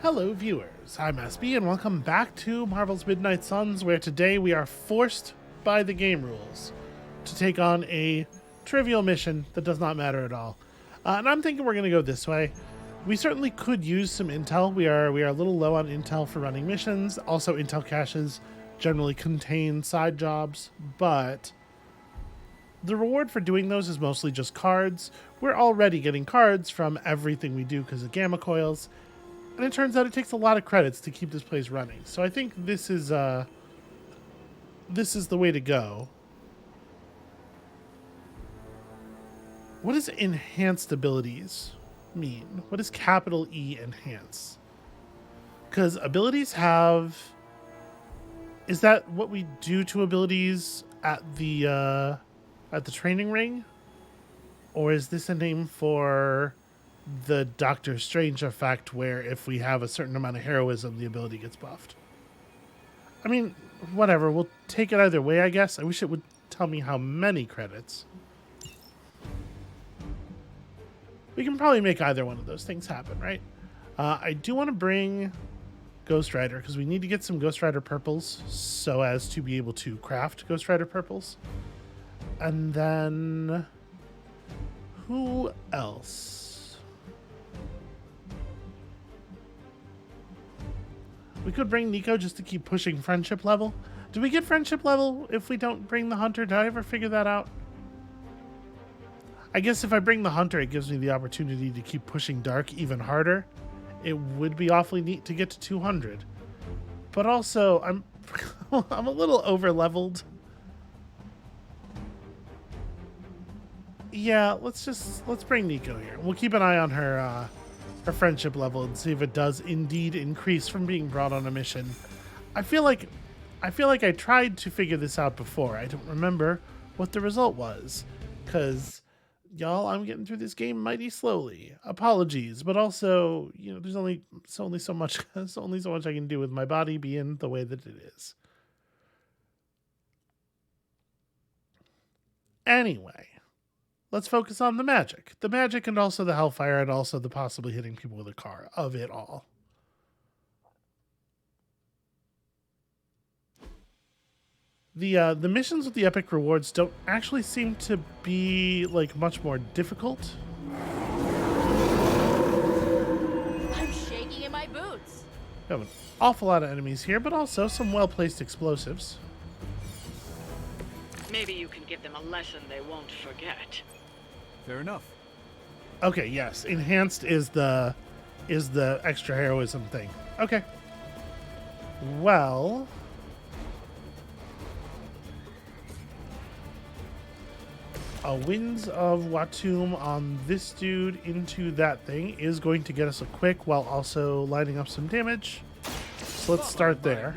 Hello viewers, I'm Abbey and welcome back to Marvel's Midnight Suns, where today we are forced by the game rules to take on a trivial mission that does not matter at all. And I'm thinking we're going to go this way. We certainly could use some intel. We are a little low on intel for running missions. Also, intel caches generally contain side jobs, but the reward for doing those is mostly just cards. We're already getting cards from everything we do because of gamma coils. And it turns out it takes a lot of credits to keep this place running. So I think this is the way to go. What does enhanced abilities mean? What does capital E enhance? Because abilities have... Is that what we do to abilities at the training ring? Or is this a name for the Doctor Strange effect, where if we have a certain amount of heroism, the ability gets buffed? I mean, whatever. We'll take it either way, I guess. I wish it would tell me how many credits. We can probably make either one of those things happen, right? I do want to bring Ghost Rider, because we need to get some Ghost Rider purples so as to be able to craft Ghost Rider purples. And then... who else? We could bring Nico just to keep pushing friendship level. Do we get friendship level if we don't bring the hunter? Did I ever figure that out? I guess if I bring the hunter, it gives me the opportunity to keep pushing dark even harder. It would be awfully neat to get to 200. But also, I'm I'm a little over leveled. Yeah, let's bring Nico here. We'll keep an eye on her friendship level and see if it does indeed increase from being brought on a mission. I feel like I tried to figure this out before. I don't remember what the result was, because y'all, I'm getting through this game mighty slowly. Apologies, but also, you know, there's only so much I can do with my body being the way that it is. Anyway, let's focus on the magic. The magic and also the hellfire and also the possibly hitting people with a car of it all. The missions with the epic rewards don't actually seem to be like much more difficult. I'm shaking in my boots. We have an awful lot of enemies here, but also some well-placed explosives. Maybe you can give them a lesson they won't forget. Fair enough. Okay, yes. Enhanced is the extra heroism thing. Okay. Well, a Winds of Watum on this dude into that thing is going to get us a quick while also lining up some damage. So let's start there.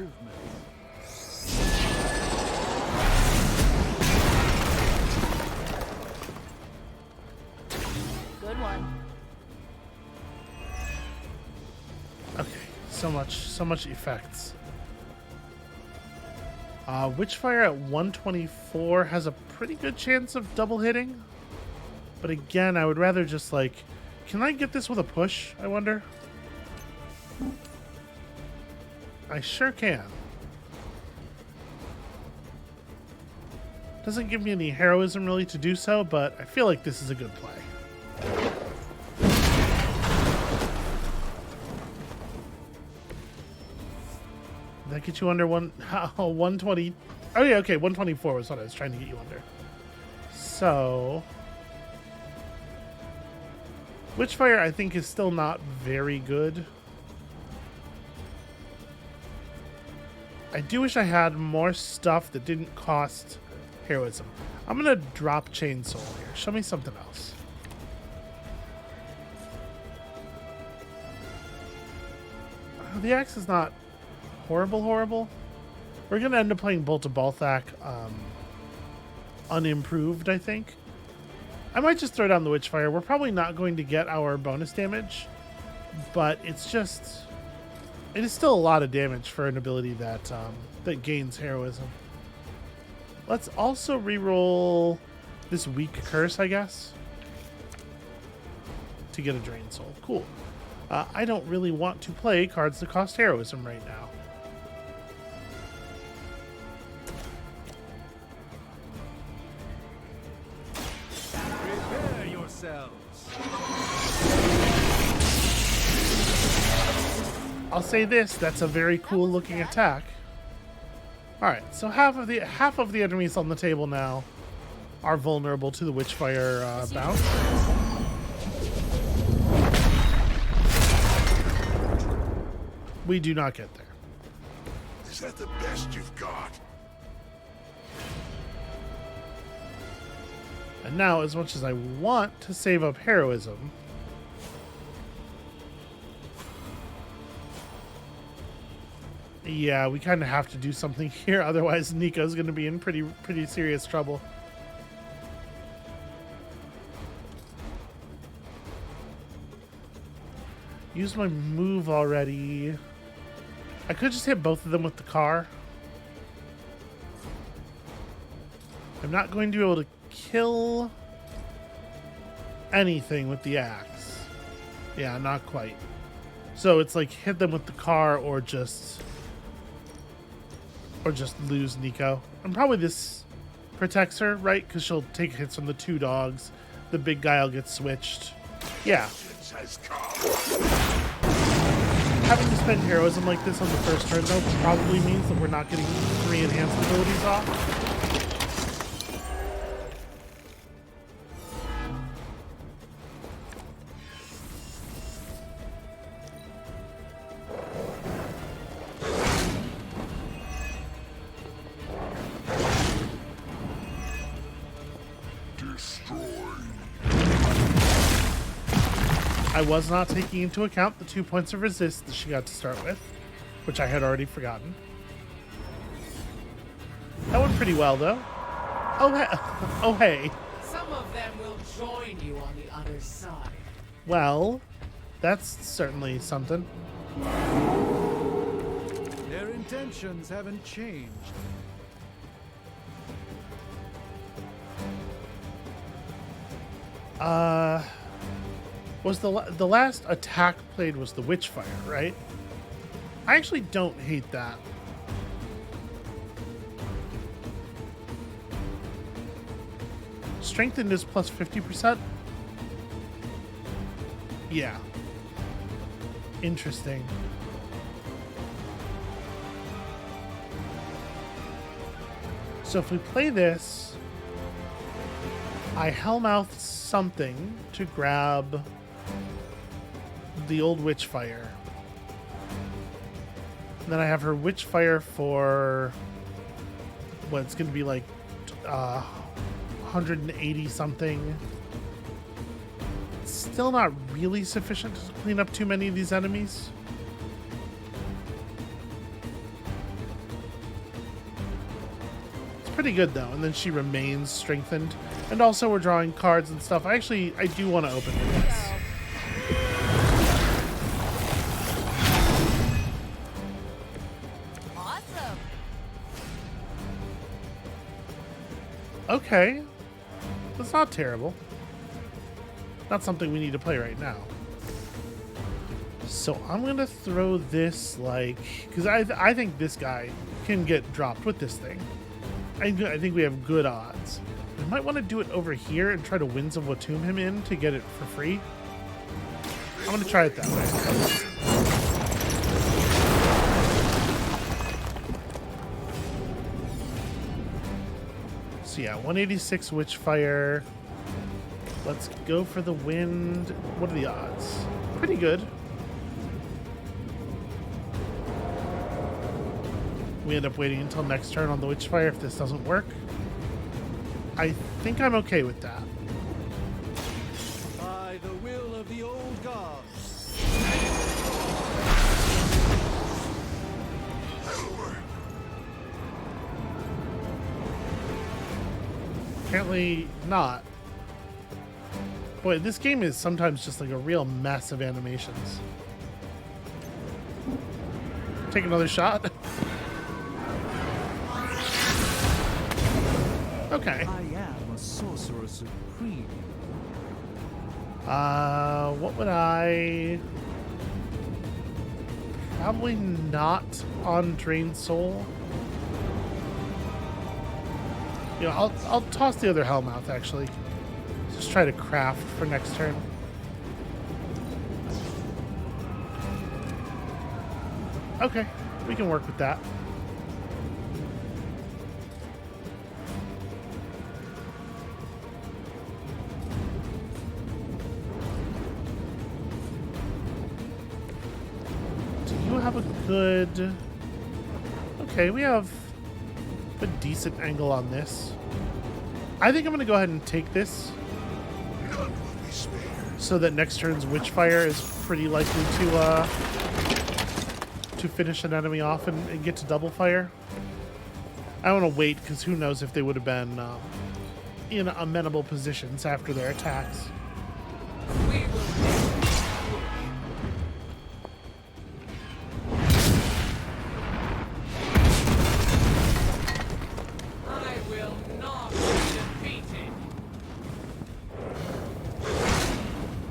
Good one. Okay, so much effects. Witchfire at 124 has a pretty good chance of double hitting. But again, I would rather just like... Can I get this with a push, I wonder? I sure can. Doesn't give me any heroism really to do so, but I feel like this is a good play. Did that get you under 120? Oh yeah, okay, 124 was what I was trying to get you under. So... Witchfire, I think, is still not very good. I do wish I had more stuff that didn't cost heroism. I'm gonna drop Chainsaw here. Show me something else. The axe is not horrible. We're gonna end up playing Bolt of Balthak unimproved, I think. I might just throw down the Witchfire. We're probably not going to get our bonus damage, but it's just... It is still a lot of damage for an ability that that gains heroism. Let's also reroll this weak curse, I guess, to get a Drain Soul. Cool. I don't really want to play cards that cost heroism right now. Prepare yourselves. I'll say this, that's a very cool looking attack. Alright, so half of the enemies on the table now are vulnerable to the Witchfire bounce. We do not get there. Is that the best you've got? And now, as much as I want to save up heroism, yeah, we kind of have to do something here. Otherwise, Nico's going to be in pretty serious trouble. Use my move already. I could just hit both of them with the car. I'm not going to be able to kill anything with the axe. Yeah, not quite. So it's like hit them with the car or just lose Nico. And probably this protects her, right? Because she'll take hits from the two dogs. The big guy will get switched. Yeah. Having to spend heroism like this on the first turn, though, probably means that we're not getting 3 enhanced abilities off. I was not taking into account the 2 points of resist that she got to start with, which I had already forgotten. That went pretty well, though. Oh, hey. Some of them will join you on the other side. Well, that's certainly something. Their intentions haven't changed. Was the last attack played was the Witchfire, right? I actually don't hate that. Strengthened is plus 50%? Yeah. Interesting. So if we play this, I Hellmouth something to grab the old Witchfire. And then I have her Witchfire for what it's going to be like 180 something. It's still not really sufficient to clean up too many of these enemies. It's pretty good though, and then she remains strengthened. And also we're drawing cards and stuff. I do want to open with this. Awesome. Okay. That's not terrible. Not something we need to play right now. So I'm going to throw this like... Because I think this guy can get dropped with this thing. I think we have good odds. I might want to do it over here and try to Winds of Watum him in to get it for free. I'm going to try it that way. So yeah, 186 Witchfire. Let's go for the wind. What are the odds? Pretty good. We end up waiting until next turn on the Witchfire if this doesn't work. I think I'm okay with that. By the will of the old gods. Apparently not. Boy, this game is sometimes just like a real mess of animations. Take another shot. Okay. I am a sorcerer supreme. What would I... Probably not on Drained Soul. You know, I'll toss the other Hellmouth actually. Just try to craft for next turn. Okay, we can work with that. Do you have a good... Okay, we have a decent angle on this. I think I'm going to go ahead and take this None will be spared. so that next turn's Witchfire is pretty likely to finish an enemy off and get to double fire. I want to wait because who knows if they would have been in amenable positions after their attacks. We will I will not be defeated.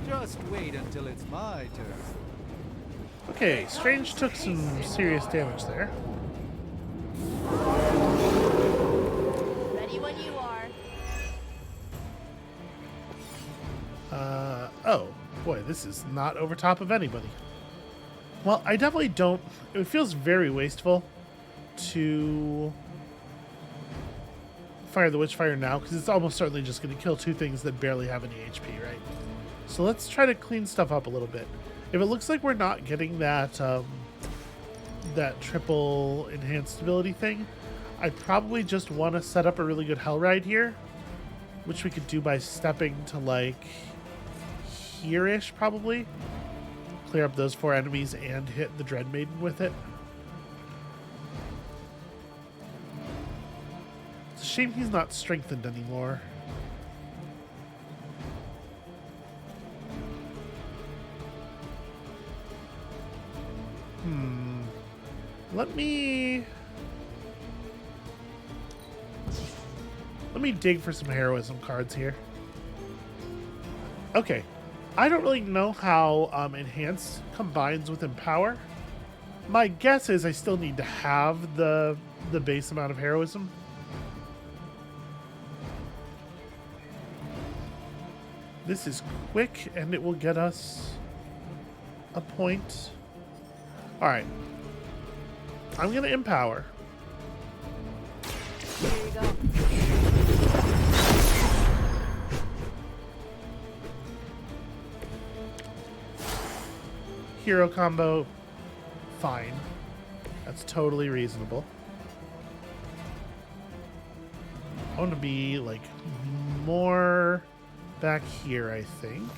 Just wait until it's my turn. Okay, Strange took some serious damage there. Ready when you are. Oh, boy, this is not over top of anybody. Well, I definitely don't... It feels very wasteful to fire the Witchfire now, because it's almost certainly just going to kill two things that barely have any HP, right? So let's try to clean stuff up a little bit. If it looks like we're not getting that that triple enhanced ability thing, I probably just want to set up a really good Hell Ride here, which we could do by stepping to like here-ish probably. Clear up those 4 enemies and hit the Dread Maiden with it. It's a shame he's not strengthened anymore. Let me dig for some heroism cards here. Okay. I don't really know how Enhance combines with Empower. My guess is I still need to have the base amount of heroism. This is quick and it will get us a point. Alright. I'm going to Empower. Here you go. Hero combo, fine. That's totally reasonable. I want to be like more back here, I think.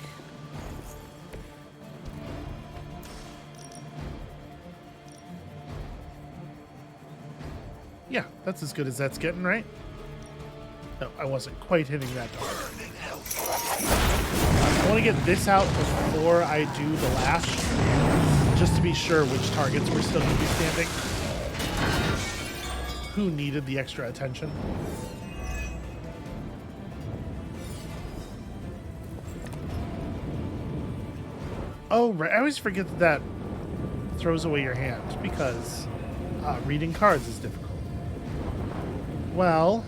Yeah, that's as good as that's getting, right? No, I wasn't quite hitting that dog. I want to get this out before I do the lash, just to be sure which targets were still going to be standing. Who needed the extra attention? Oh, right. I always forget that that throws away your hand because reading cards is difficult. Well...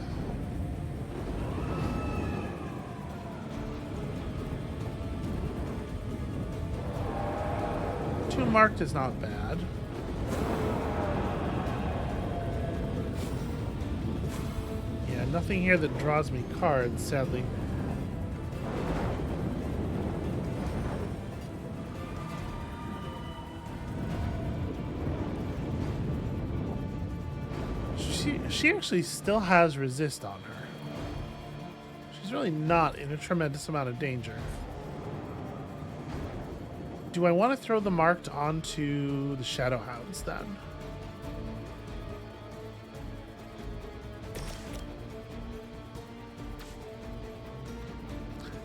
Two marked is not bad. Yeah, nothing here that draws me cards, sadly. She actually still has resist on her. She's really not in a tremendous amount of danger. Do I want to throw the marked onto the Shadow Hounds then?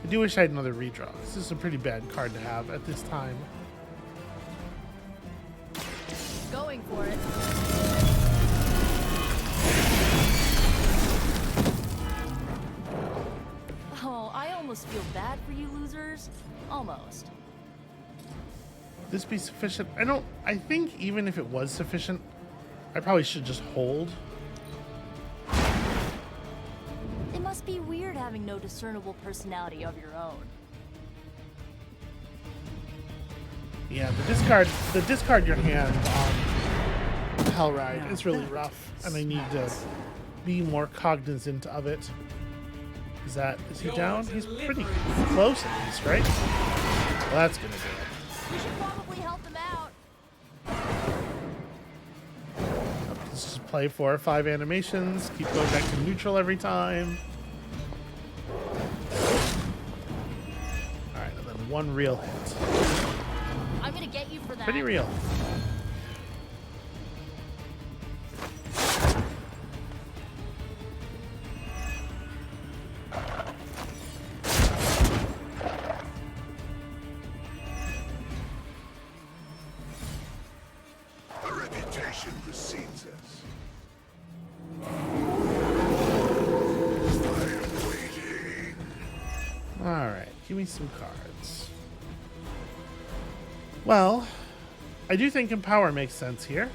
I do wish I had another redraw. This is a pretty bad card to have at this time. Going for it. Oh, I almost feel bad for you losers. Almost. this be sufficient? I think even if it was sufficient, I probably should just hold. It must be weird having no discernible personality of your own. Yeah, the discard your hand on Hellride is really rough, and I need to be more cognizant of it. Is he down? He's pretty close at least, right? Well, that's gonna do it. We should probably help them out. Let's just play 4 or 5 animations, keep going back to neutral every time. Alright, and then 1 real hit. I'm gonna get you for that. Pretty real. The reputation precedes us. I am waiting. Alright, give me some cards. Well, I do think Empower makes sense here.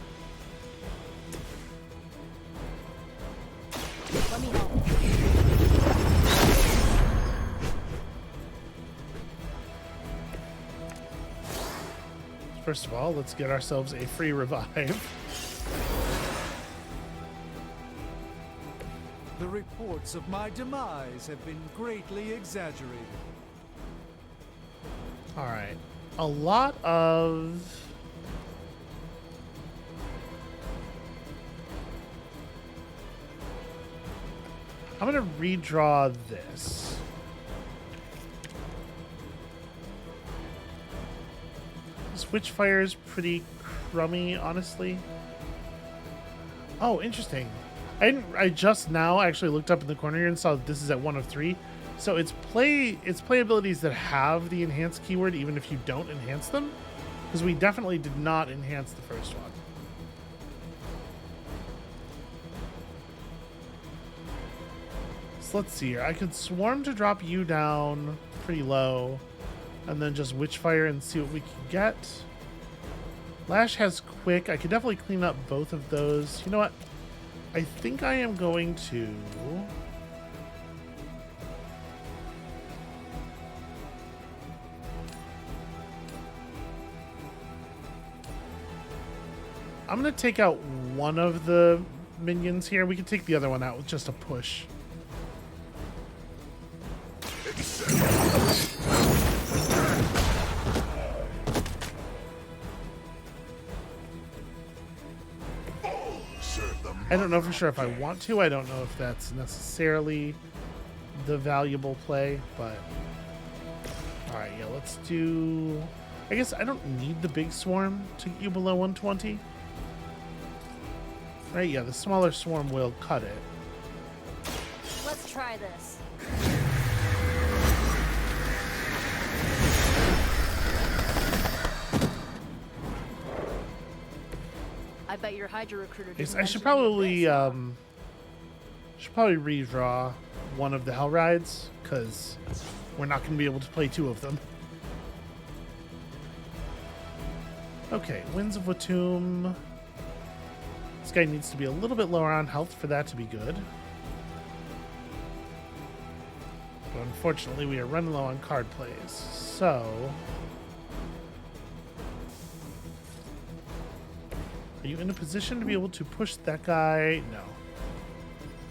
Let me help. First of all, let's get ourselves a free revive. The reports of my demise have been greatly exaggerated. Alright. A lot of... I'm going to redraw this. Switchfire is pretty crummy, honestly. Oh, interesting. I just now actually looked up in the corner here and saw that this is at 1 of 3. So it's play abilities that have the enhance keyword even if you don't enhance them. Because we definitely did not enhance the first one. So let's see here. I could swarm to drop you down pretty low. And then just Witchfire and see what we can get. Lash has quick. I could definitely clean up both of those. You know what? I think I am going to... I'm going to take out one of the minions here. We can take the other one out with just a push. I don't know for sure if I want to. I don't know if that's necessarily the valuable play, but... Alright, yeah, let's do... I guess I don't need the big swarm to get you below 120. Right, yeah, the smaller swarm will cut it. Let's try this. I bet your Hydra recruiter Yes, didn't I should mention any probably of this, redraw one of the Hell Rides, because we're not going to be able to play 2 of them. Okay, Winds of Watum. This guy needs to be a little bit lower on health for that to be good. But unfortunately, we are running low on card plays, so... Are you in a position to be able to push that guy? No.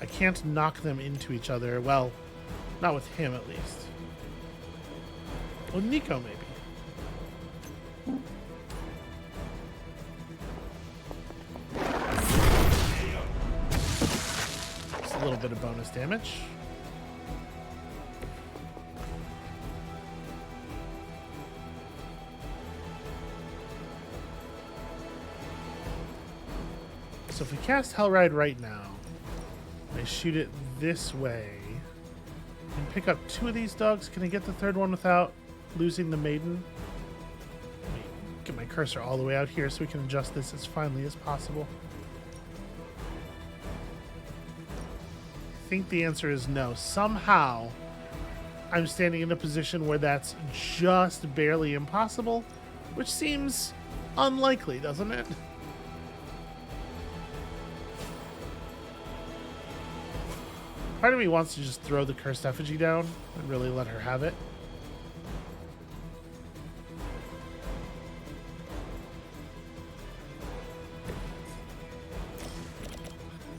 I can't knock them into each other. Well, not with him, at least. Well, Nico, maybe. Just a little bit of bonus damage. So if we cast Hellride right now, I shoot it this way, and pick up 2 of these dogs. Can I get the 3rd one without losing the maiden? Let me get my cursor all the way out here so we can adjust this as finely as possible. I think the answer is no. Somehow, I'm standing in a position where that's just barely impossible, which seems unlikely, doesn't it? Part of me wants to just throw the cursed effigy down and really let her have it.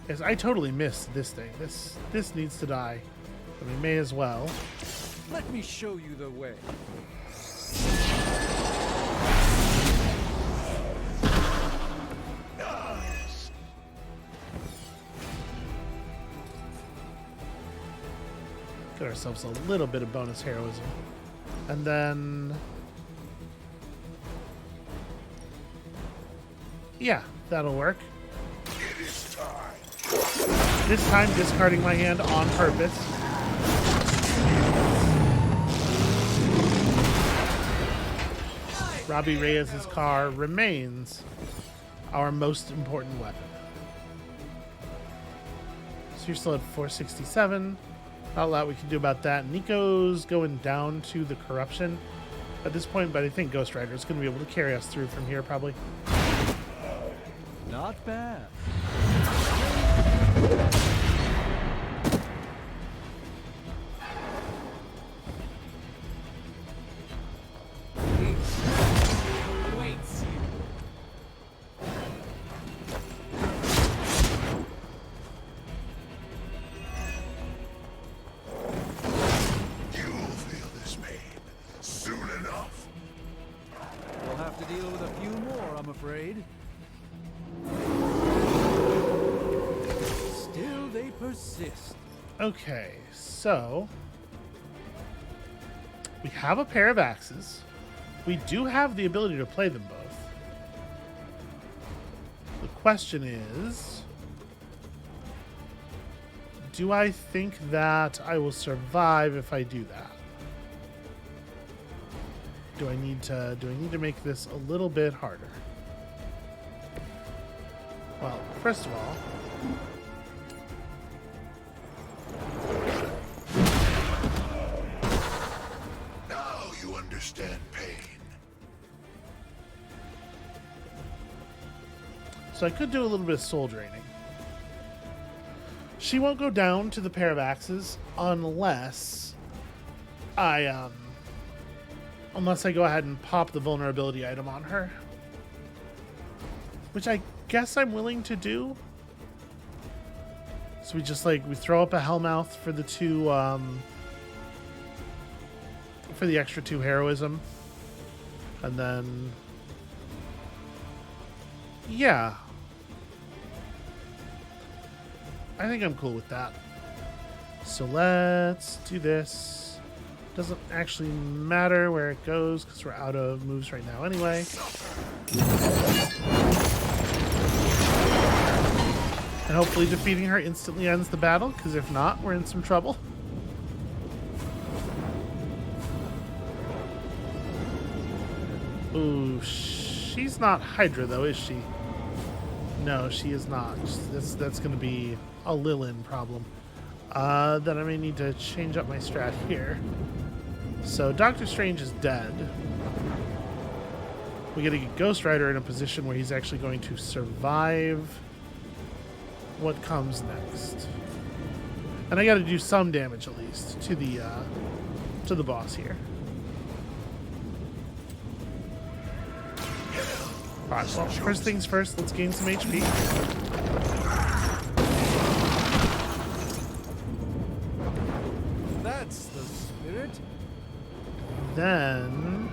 Yes, I totally missed this thing. This needs to die. But we may as well. Let me show you the way. Get ourselves a little bit of bonus heroism. And then... yeah, that'll work. It is time. This time discarding my hand on purpose. Robbie Reyes' car remains our most important weapon. So you're still at 467. Not a lot we can do about that. Nico's going down to the corruption at this point, but I think Ghost Rider is going to be able to carry us through from here, probably. Not bad. Waits you. You'll feel this pain soon enough. We'll have to deal with a few more, I'm afraid. Still, they persist. Okay, so we have a pair of axes. We do have the ability to play them both. The question is, do I think that I will survive if I do that? Do I need to make this a little bit harder? Well, first of all, Now you understand pain. so I could do a little bit of soul draining. She won't go down to the pair of axes unless I go ahead and pop the vulnerability item on her, which I guess I'm willing to do. So we just we throw up a Hellmouth for the two for the extra 2 heroism, and then yeah, I think I'm cool with that. So let's do this. Doesn't actually matter where it goes because we're out of moves right now anyway. And hopefully defeating her instantly ends the battle, because if not, we're in some trouble. Ooh, she's not Hydra though, is she? No, she is not. That's going to be a Lilin problem. Then I may need to change up my strat here. So Doctor Strange is dead. We got to get Ghost Rider in a position where he's actually going to survive what comes next. And I got to do some damage at least to the boss here. All right, well, first things first, let's gain some HP. That's the spirit. Then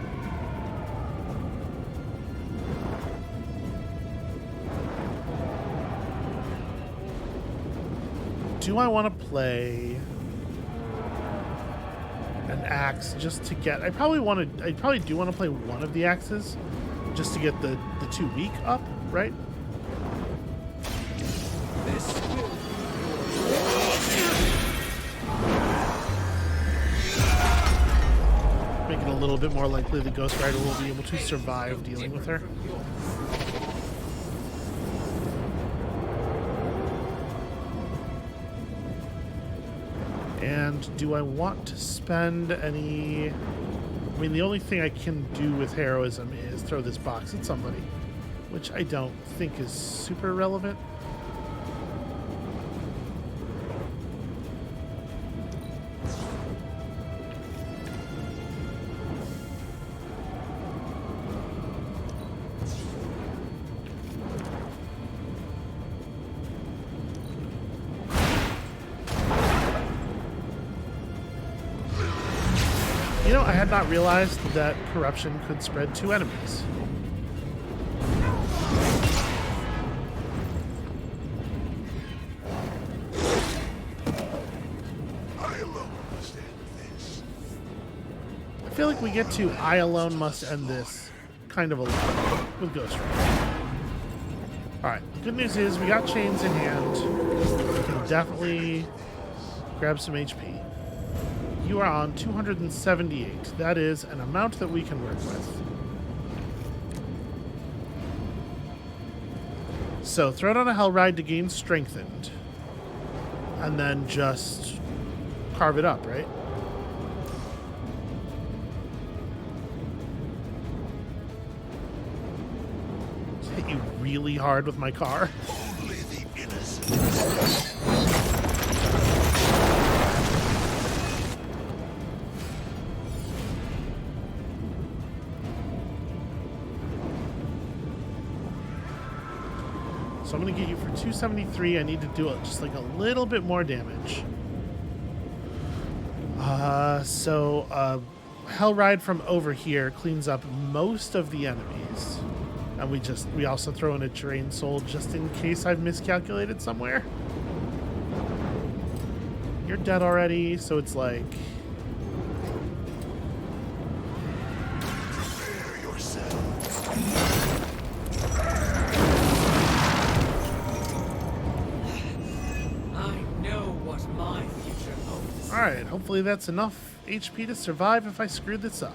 do I want to play an axe just to get... I probably do want to play one of the axes just to get the 2 weak up, right? This will Make it a little bit more likely the Ghost Rider will be able to survive dealing with her. And do I want to spend any I mean, the only thing I can do with heroism is throw this box at somebody, which I don't think is super relevant. You know, I had not realized that corruption could spread to enemies. I alone must end this. I feel like we get to I alone must end this kind of a lot with Ghost Rider. Alright, good news is we got chains in hand. We can definitely grab some HP. You are on 278. That is an amount that we can work with. So throw down a Hell Ride to gain strengthened. And then just carve it up, right? Just hit you really hard with my car. Only the innocent. So I'm going to get you for 273. I need to do just like a little bit more damage. Hell Ride from over here cleans up most of the enemies. And we also throw in a Drain Soul just in case I've miscalculated somewhere. You're dead already, so it's like... Prepare yourselves. I know what my future holds. Alright, hopefully that's enough HP to survive if I screw this up.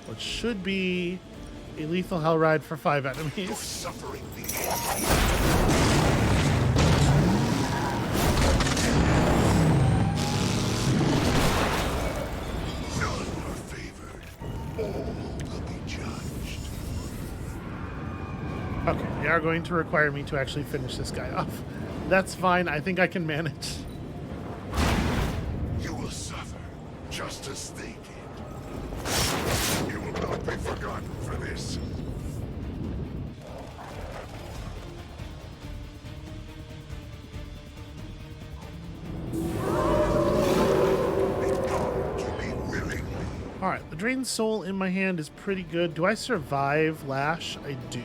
What should be a lethal Hell Ride for 5 You're enemies. suffering the end. None are favored. All will be judged. Okay, they are going to require me to actually finish this guy off. That's fine, I think I can manage. You will suffer, just as they did. You will not be forgotten for this. Begone to me willingly. Alright, the Drained Soul in my hand is pretty good. Do I survive Lash? I do.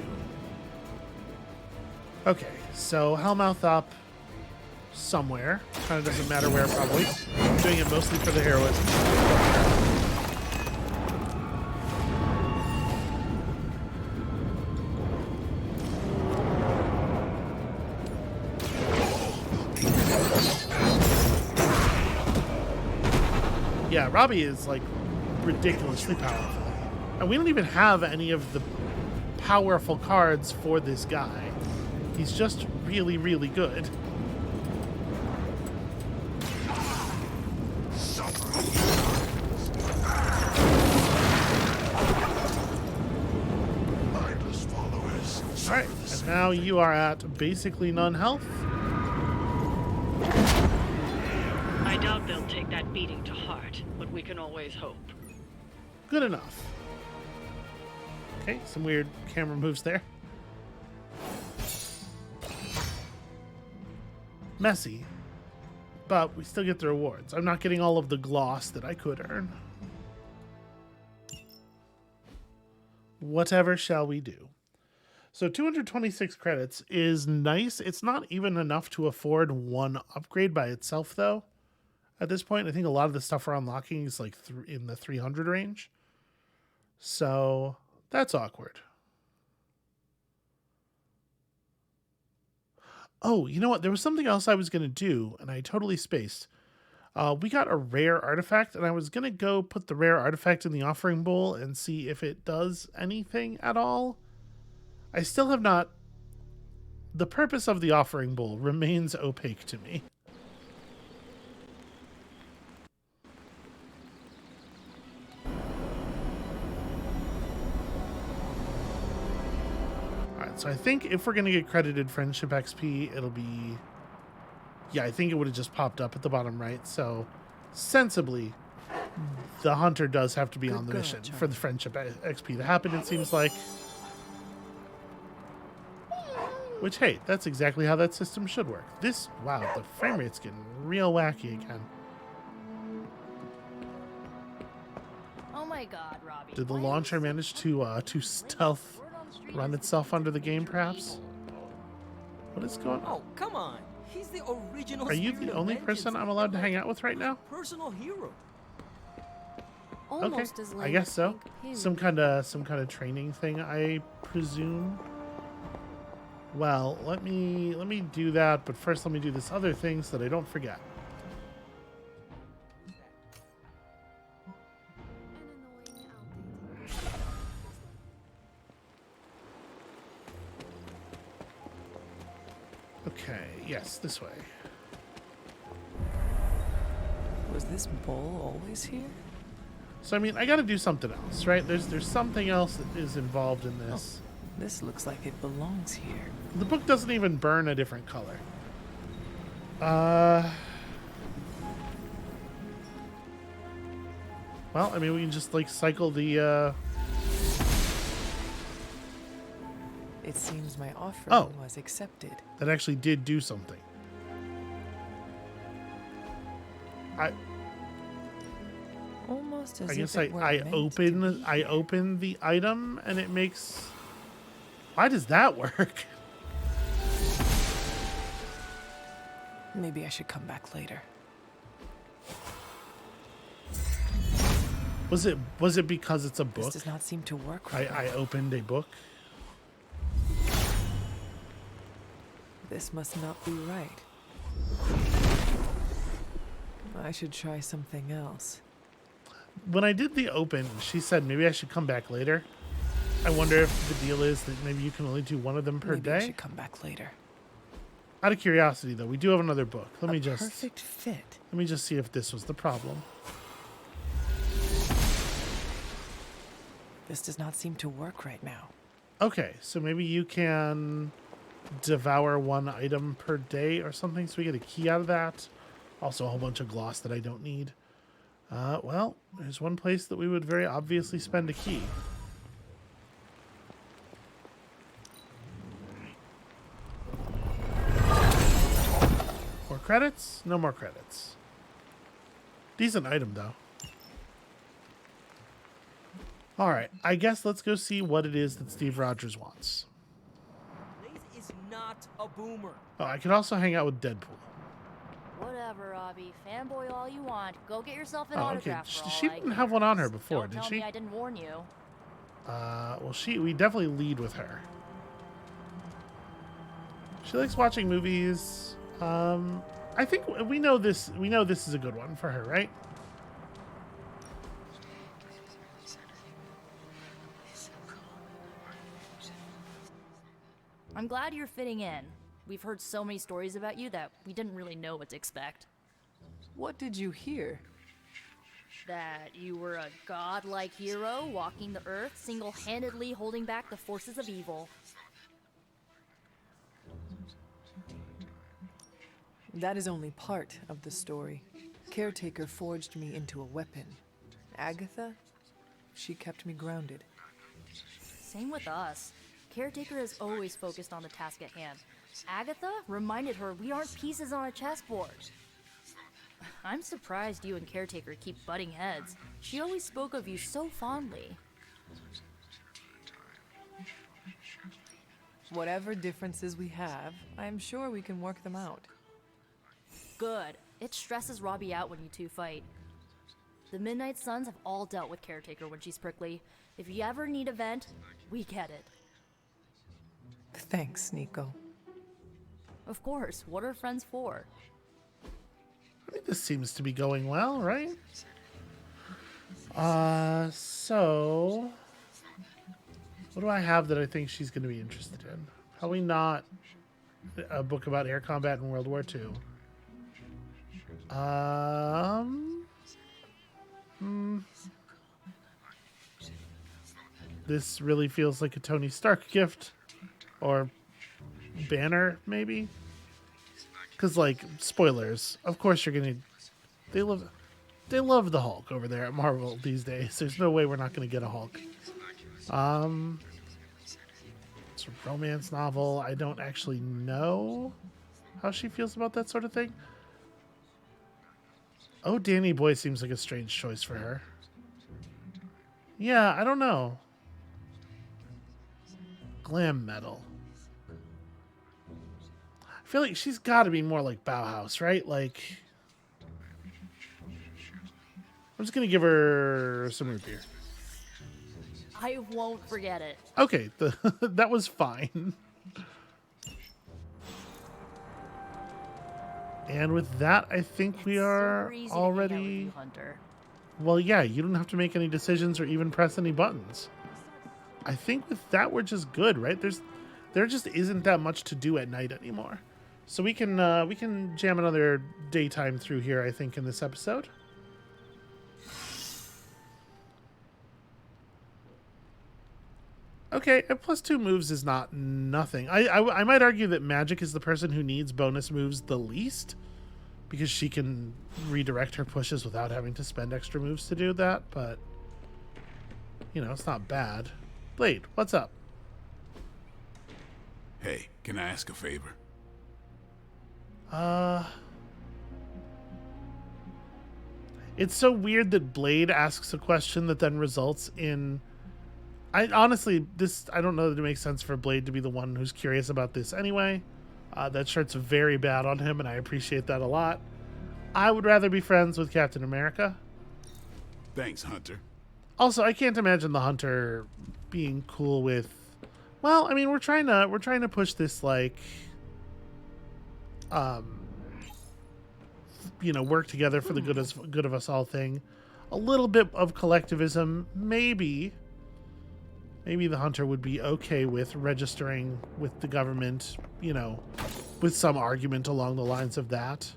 Okay, so Hellmouth up somewhere. Kind of doesn't matter where, probably. I'm doing it mostly for the heroism. Yeah, Robbie is like ridiculously powerful. And we don't even have any of the powerful cards for this guy. He's just really, really good. Mindless followers. Alright, and now you are at basically none health. I doubt they'll take that beating to heart, but we can always hope. Good enough. Okay, some weird camera moves there. Messy, but we still get the rewards. I'm not getting all of the gloss that I could earn. Whatever shall we do? So 226 credits is nice. It's not even enough to afford one upgrade by itself, though. At this point, I think a lot of the stuff we're unlocking is like in the 300 range. So that's awkward. Oh, you know what? There was something else I was going to do, and I totally spaced. We got a rare artifact, and I was going to go put the rare artifact in the offering bowl and see if it does anything at all. I still have not the purpose of the offering bowl remains opaque to me. Alright, so I think if we're going to get credited friendship XP, it'll be... Yeah, I think it would have just popped up at the bottom right, so sensibly, the hunter does have to be on the mission for the friendship XP to happen, it seems like. Which, hey, that's exactly how that system should work. This, wow, the frame rate's getting real wacky again. Oh my god, Robbie. Did the why are you launcher so manage to stealth word on the street run is itself under the game, perhaps? What is going on? Oh, come on. He's the original. Are you spirit the of only vengeance. person I'm allowed to hang out with right now? Personal hero. almost as Okay, lame I guess as so. Pink Poo. Some kind of training thing, I presume. Well, let me do that, but first let me do this other thing so that I don't forget. Okay, yes, this way. Was this bowl always here? So I mean, I got to do something else, right? There's something else that is involved in this. This looks like it belongs here. The book doesn't even burn a different color. Well, I mean, we can just like cycle the It seems my offering Oh. was accepted. that actually did do something. Almost as I if guess it were I meant to open be. the item and it makes. Why does that work? Maybe I should come back later. Was it because it's a This book? does not seem to work right. I opened a book. This must not be right. I should try something else. When I did the open, she said maybe I should come back later. I wonder if the deal is that maybe you can only do one of them per Maybe I day. should come back later. Out of curiosity, though, we do have another book. Let me Perfect fit. see if this was the problem. This does not seem to work right now. Okay, so maybe you can devour one item per day or something, so we get a key out of that. Also, a whole bunch of gloss that I don't need. Well, there's one place that we would very obviously spend a key. More credits? No more credits. Decent item, though. Alright, I guess let's go see what it is that Steve Rogers wants. Blaze is not a boomer. Oh, I could also hang out with Deadpool. Whatever, Robbie. Fanboy all you want. Go get yourself an Oh, okay. autograph. for all She I didn't care. have one on her Just before, don't did tell she? me I didn't warn you. Well, we definitely lead with her. She likes watching movies. I think we know this. We know this is a good one for her, right? I'm glad you're fitting in. We've heard so many stories about you that we didn't really know what to expect. What did you hear? That you were a godlike hero walking the earth, single-handedly holding back the forces of evil. That is only part of the story. Caretaker forged me into a weapon. Agatha, she kept me grounded. Same with us. Caretaker is always focused on the task at hand. Agatha reminded her we aren't pieces on a chessboard. I'm surprised you and Caretaker keep butting heads. She always spoke of you so fondly. Whatever differences we have, I'm sure we can work them out. Good. It stresses Robbie out when you two fight. The Midnight Suns have all dealt with Caretaker when she's prickly. If you ever need a vent, we get it. Thanks, Nico. Of course, what are friends for? I think this seems to be going well, right? So what do I have that I think she's going to be interested in? Probably not a book about air combat in World War II. This really feels like a Tony Stark gift, or Banner, maybe. Because, like, spoilers. Of course, you're gonna. They love the Hulk over there at Marvel these days. There's no way we're not gonna get a Hulk. It's a romance novel. I don't actually know how she feels about that sort of thing. Oh, Danny Boy seems like a strange choice for her. Yeah, I don't know. Glam metal. I feel like she's got to be more like Bauhaus, right? Like, I'm just going to give her some root beer. I won't forget it. Okay, that was fine. And with that, I think we are Super easy to hang out with already... you, Hunter. Well, yeah, you don't have to make any decisions or even press any buttons. I think with that, we're just good, right? There just isn't that much to do at night anymore. So we can jam another daytime through here, I think, in this episode. Okay, a +2 moves is not nothing. I might argue that Magic is the person who needs bonus moves the least, because she can redirect her pushes without having to spend extra moves to do that, but, you know, it's not bad. Blade, what's up? Hey, can I ask a favor? It's so weird that Blade asks a question that then results in... I don't know that it makes sense for Blade to be the one who's curious about this anyway. That shirt's very bad on him, and I appreciate that a lot. I would rather be friends with Captain America. Thanks, Hunter. Also, I can't imagine the Hunter being cool with... Well, I mean, we're trying to push this, like... you know, work together for the good of us all thing. A little bit of collectivism, maybe the Hunter would be okay with registering with the government, you know, with some argument along the lines of that.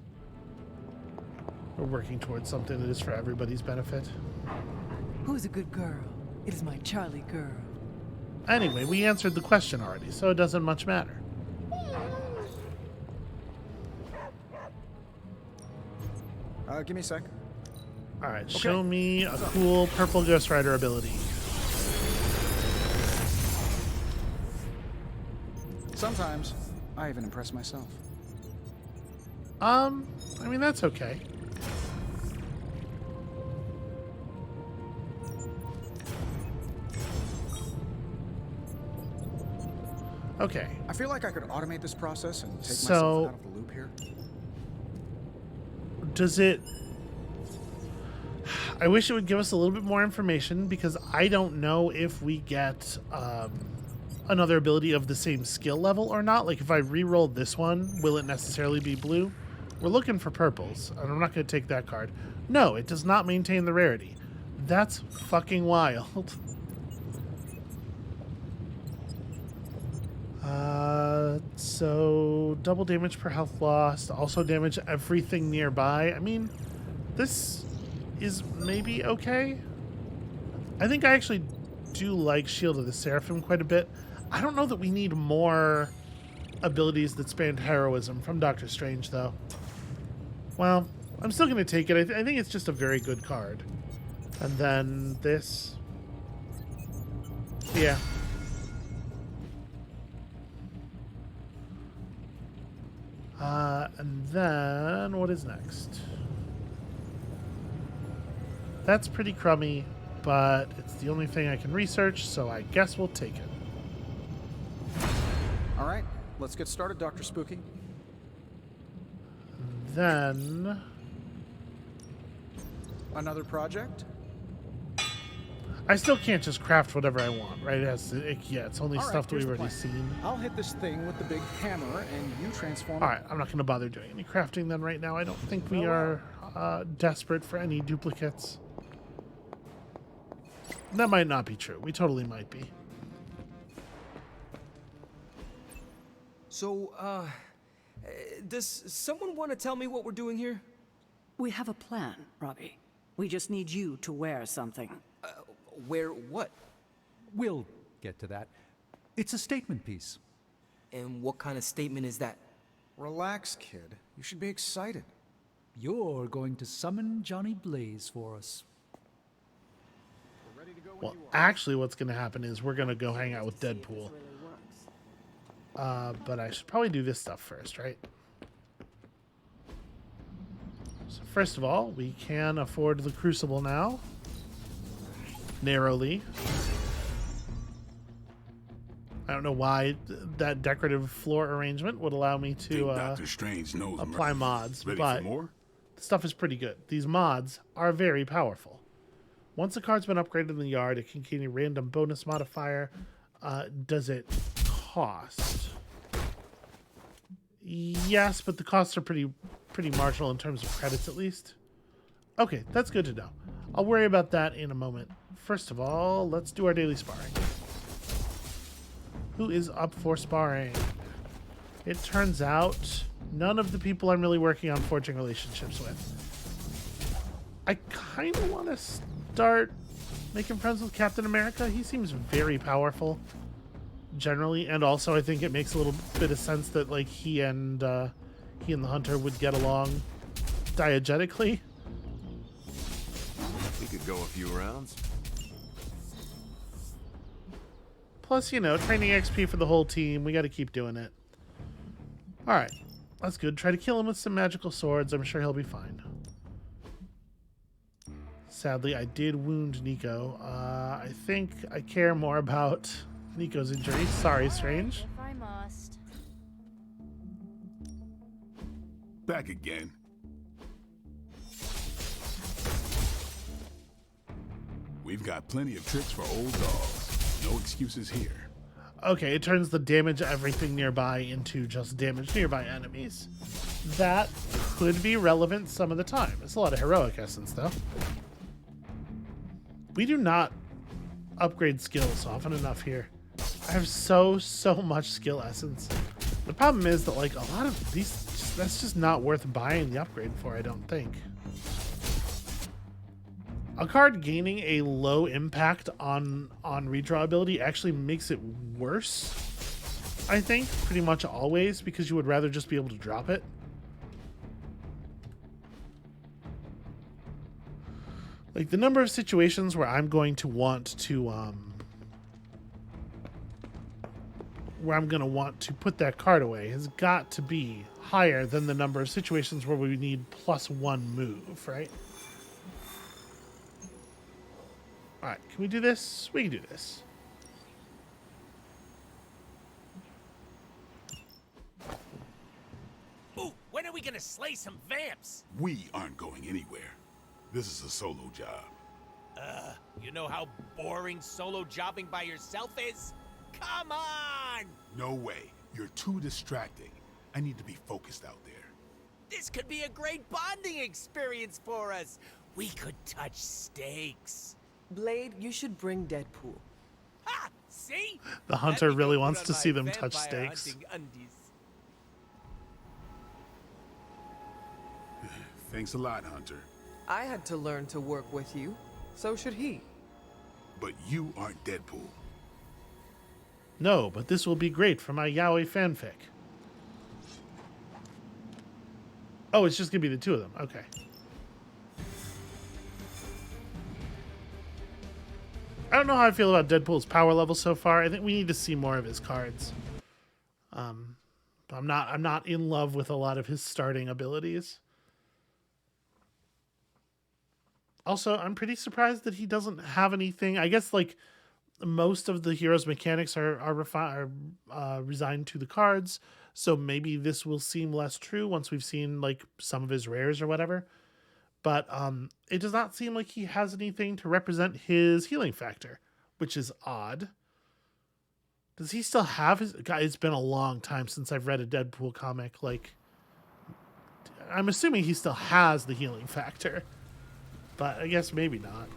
We're working towards something that is for everybody's benefit. Who's a good girl? It is my Charlie girl. Anyway, we answered the question already, so it doesn't much matter. Give me a sec. All right, show me a cool purple Ghost Rider ability. Sometimes I even impress myself. I mean, that's okay. Okay. I feel like I could automate this process and take So- myself out of the loop here. Does it... I wish it would give us a little bit more information, because I don't know if we get another ability of the same skill level or not. Like, if I re-roll this one, will it necessarily be blue? We're looking for purples, and I'm not going to take that card. No, it does not maintain the rarity. That's fucking wild. So double damage per health lost, also damage everything nearby. I mean, this is maybe okay. I think I actually do like Shield of the Seraphim quite a bit. I don't know that we need more abilities that span heroism from Doctor Strange, though. Well, I'm still going to take it. I think it's just a very good card. And then this. Yeah. And then what is next? That's pretty crummy, but it's the only thing I can research, so I guess we'll take it. All right, let's get started, Dr. Spooky. Then Another project? I still can't just craft whatever I want, right? It's only All right, stuff that here's we've the already plan. seen. I'll hit this thing with the big hammer, and you transform. All right, I'm not going to bother doing any crafting then right now. I don't think we are desperate for any duplicates. That might not be true. We totally might be. So, does someone want to tell me what we're doing here? We have a plan, Robbie. We just need you to wear something. Where what? We'll get to that. It's a statement piece. And what kind of statement is that? Relax, kid. You should be excited. You're going to summon Johnny Blaze for us. Well, actually, what's going to happen is we're going to go hang out with Deadpool. But I should probably do this stuff first, right? So first of all, we can afford the Crucible now. Narrowly. I don't know why that decorative floor arrangement would allow me to Doctor Strange knows I'm apply mods, ready but for more? the stuff is pretty good. These mods are very powerful. Once a card's been upgraded in the yard, it can gain a random bonus modifier. Does it cost? Yes, but the costs are pretty marginal in terms of credits, at least. Okay, that's good to know. I'll worry about that in a moment. First of all, let's do our daily sparring. Who is up for sparring? It turns out none of the people I'm really working on forging relationships with. I kind of want to start making friends with Captain America. He seems very powerful generally, and also I think it makes a little bit of sense that like he and the Hunter would get along diegetically. We could go a few rounds. Plus, you know, training XP for the whole team. We got to keep doing it. All right, that's good. Try to kill him with some magical swords. I'm sure he'll be fine. Sadly, I did wound Nico. I think I care more about Nico's injury. Sorry, Strange. If I must. Back again. We've got plenty of tricks for old dogs. No excuses here. Okay, it turns the damage everything nearby into just damage nearby enemies. That could be relevant some of the time. It's a lot of heroic essence, though. We do not upgrade skills often enough here. I have so much skill essence. The problem is that, like, a lot of these, that's just not worth buying the upgrade for, I don't think. A card gaining a low impact on redraw ability actually makes it worse, I think, pretty much always, because you would rather just be able to drop it. Like, the number of situations where I'm going to want to, put that card away has got to be higher than the number of situations where we need +1 move, right? Alright, can we do this? We can do this. Ooh, when are we gonna slay some vamps? We aren't going anywhere. This is a solo job. You know how boring solo jobbing by yourself is? Come on! No way. You're too distracting. I need to be focused out there. This could be a great bonding experience for us. We could touch steaks. Blade, you should bring Deadpool. Ha! See? The Hunter Let me really go wants put to on see my them touch vampire steaks. hunting undies. Thanks a lot, Hunter. I had to learn to work with you. So should he. But you aren't Deadpool. No, but this will be great for my yaoi fanfic. Oh, it's just gonna be the two of them. Okay. I don't know how I feel about Deadpool's power level so far. I think we need to see more of his cards. I'm not in love with a lot of his starting abilities. Also, I'm pretty surprised that he doesn't have anything. I guess like most of the hero's mechanics are resigned to the cards, so maybe this will seem less true once we've seen like some of his rares or whatever. But it does not seem like he has anything to represent his healing factor, which is odd. Does he still have his... God, it's been a long time since I've read a Deadpool comic. Like, I'm assuming he still has the healing factor, but I guess maybe not.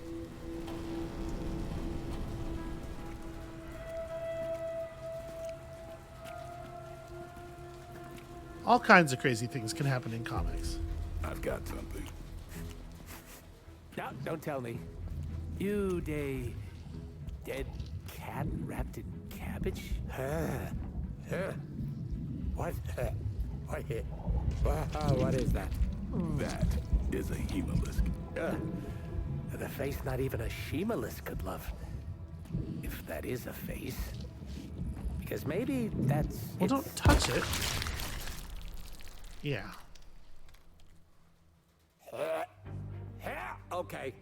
All kinds of crazy things can happen in comics. I've got something. No, don't tell me. You dead cat wrapped in cabbage? What? What is that? That is a hemolisk. The face not even a shemalisk could love. If that is a face. Because maybe that's... Well, don't touch it. Yeah. Okay.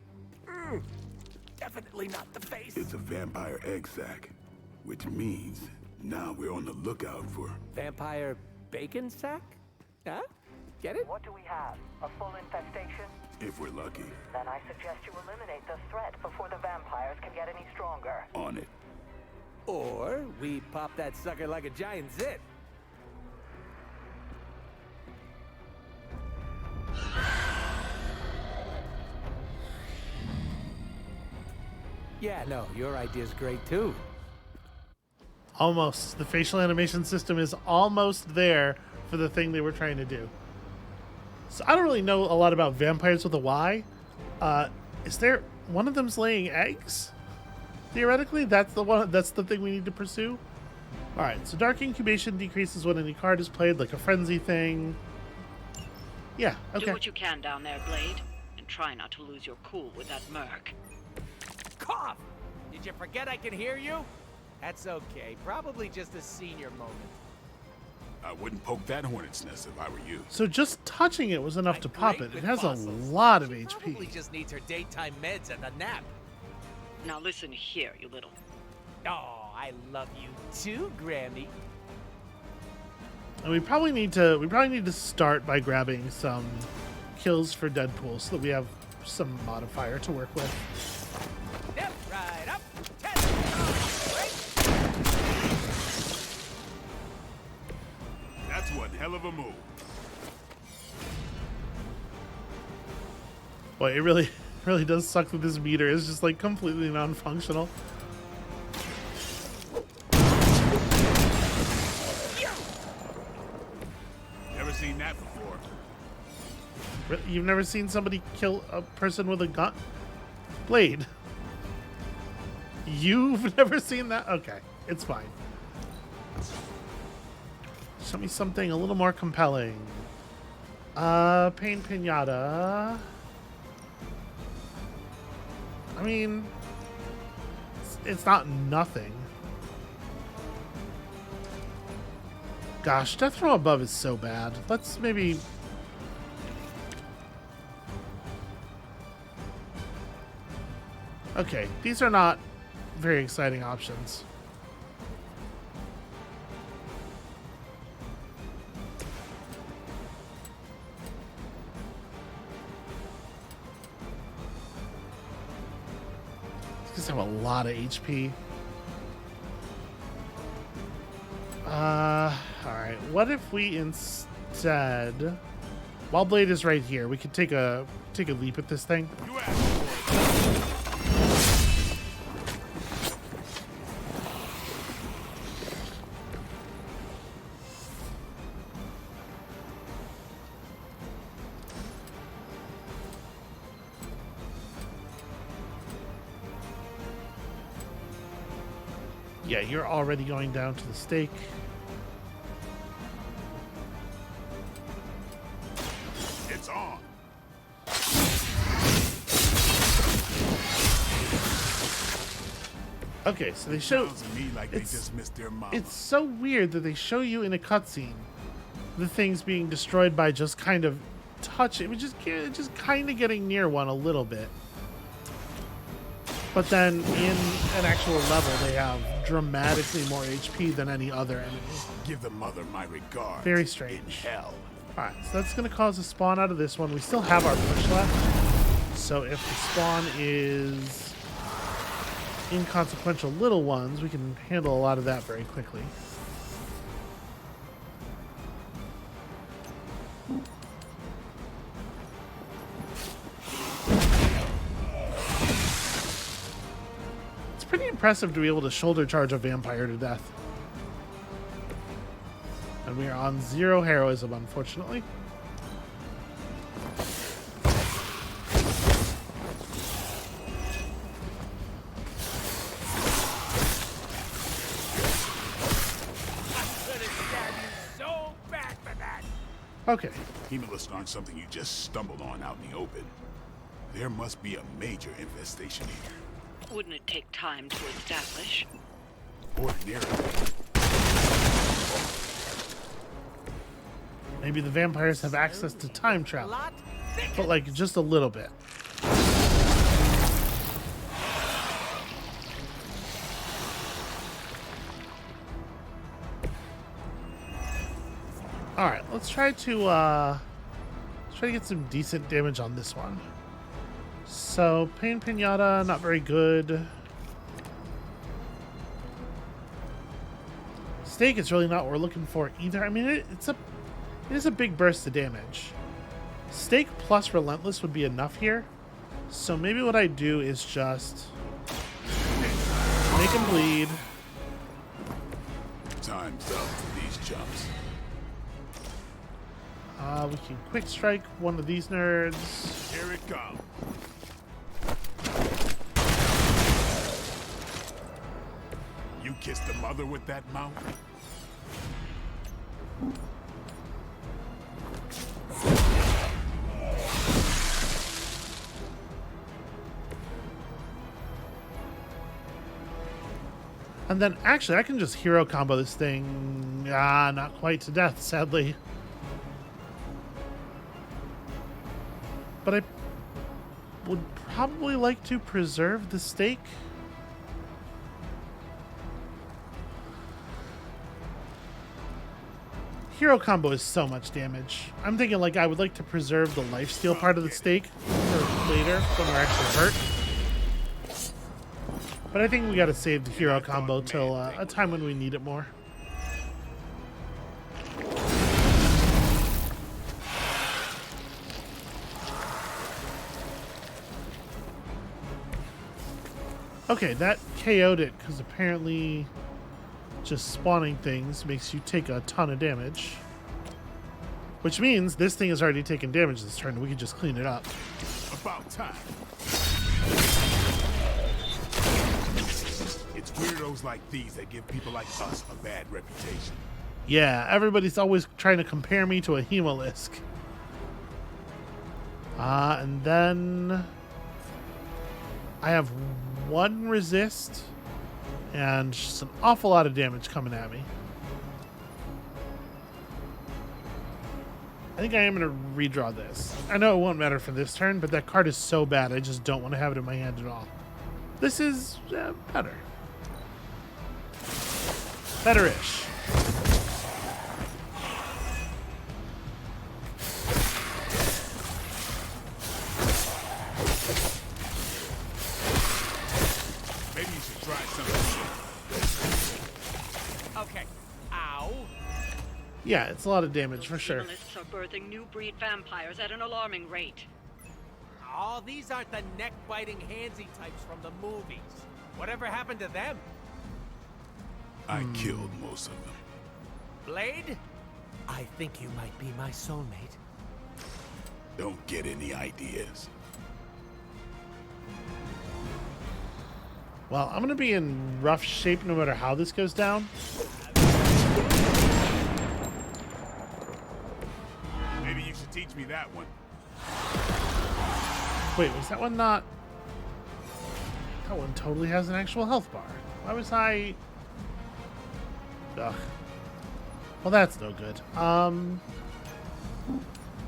Definitely not the face. It's a vampire egg sac, which means now we're on the lookout for... Vampire bacon sack? Huh? Get it? What do we have? A full infestation? If we're lucky. Then I suggest you eliminate the threat before the vampires can get any stronger. On it. Or we pop that sucker like a giant zit. Yeah, no, your idea's great too. Almost. The facial animation system is almost there for the thing they were trying to do. So I don't really know a lot about vampires with a Y. Is there one of them's laying eggs? Theoretically, that's the one. That's the thing we need to pursue. All right. So dark incubation decreases when any card is played, like a frenzy thing. Yeah. Okay. Do what you can down there, Blade, and try not to lose your cool with that merc. Cough! Did you forget I can hear you? That's okay. Probably just a senior moment. I wouldn't poke that hornet's nest if I were you. So just touching it was enough to pop it. Great It with has a fossils. lot of She HP. probably just needs her daytime meds and a nap. Now listen here, you little... Oh, I love you too, Grammy. And we probably need to start by grabbing some kills for Deadpool so that we have some modifier to work with. Step right up. That's one hell of a move. Boy, it really does suck that this meter is just like completely non-functional. Never seen that before. You've never seen somebody kill a person with a gun? Blade. You've never seen that? Okay, it's fine. Show me something a little more compelling. Pain Pinata. I mean, it's not nothing. Gosh, Death from Above is so bad. Let's maybe... Okay, these are not very exciting options. These have a lot of HP. Alright, what if we instead... While Blade is right here, we could take a leap at this thing. You asked for Yeah, you're already going down to the stake. It's on. Okay, so they show... Sounds to me like they just missed their mama. It's so weird that they show you in a cutscene the things being destroyed by just kind of touch. It was just kind of getting near one a little bit. But then in an actual level, they have dramatically more HP than any other enemy. Give the mother my regards. Very strange. In hell. Alright, so that's going to cause a spawn out of this one. We still have our push left. So if the spawn is inconsequential little ones, we can handle a lot of that very quickly. It's pretty impressive to be able to shoulder charge a vampire to death. And we are on 0 heroism, unfortunately. Okay. Hemolysts aren't something you just stumbled on out in the open. There must be a major infestation here. Wouldn't it take time to establish? Ordinarily. Maybe the vampires have access to time travel. But like just a little bit. Alright, let's try to get some decent damage on this one. So, Pain Pinata, not very good. Stake is really not what we're looking for either. I mean, it is a big burst of damage. Stake plus Relentless would be enough here. So maybe what I do is just make him bleed. Time's up for these jumps. We can quick strike one of these nerds. Here it comes. You kissed the mother with that mouth? And then actually I can just hero combo this thing. Not quite to death, sadly. But I would probably like to preserve the stake. Hero combo is so much damage. I'm thinking like I would like to preserve the lifesteal part of the stake for later when we're actually hurt. But I think we gotta save the hero combo till a time when we need it more. Okay, that KO'd it, because apparently just spawning things makes you take a ton of damage. Which means this thing has already taken damage this turn, and we can just clean it up. About time. It's weirdos like these that give people like us a bad reputation. Yeah, everybody's always trying to compare me to a Hemolisk. And then I have 1 resist and just an awful lot of damage coming at me. I think I am going to redraw this. I know it won't matter for this turn, but that card is so bad I just don't want to have it in my hand at all. This is better. Better-ish. Maybe you should try something. Okay. Ow. Yeah, it's a lot of damage for sure. Hemolysts are birthing new breed vampires at an alarming rate. Oh, these aren't the neck-biting handsy types from the movies. Whatever happened to them? I killed most of them. Blade? I think you might be my soulmate. Don't get any ideas. Well, I'm going to be in rough shape no matter how this goes down. Maybe you should teach me that one. Wait, was that one not... That one totally has an actual health bar. Why was I... Ugh. Well, that's no good.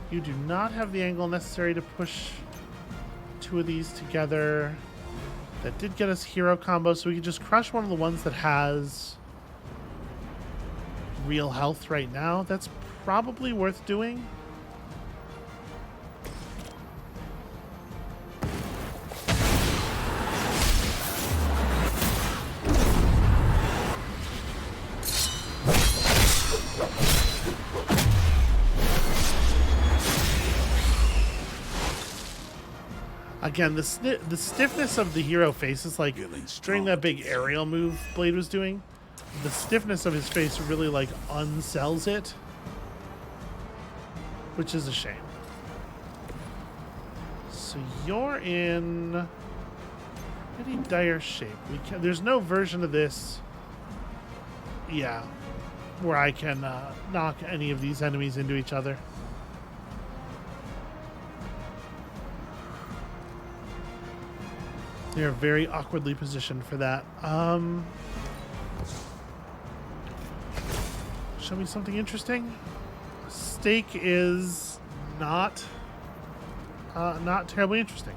You do not have the angle necessary to push 2 of these together. That did get us hero combo, so we can just crush one of the ones that has real health right now. That's probably worth doing. Again, the stiffness of the hero faces, like during that big aerial move Blade was doing, the stiffness of his face really like unsells it, which is a shame. So you're in pretty dire shape. There's no version of this, yeah, where I can knock any of these enemies into each other. They're very awkwardly positioned for that. Show me something interesting. Steak is not terribly interesting.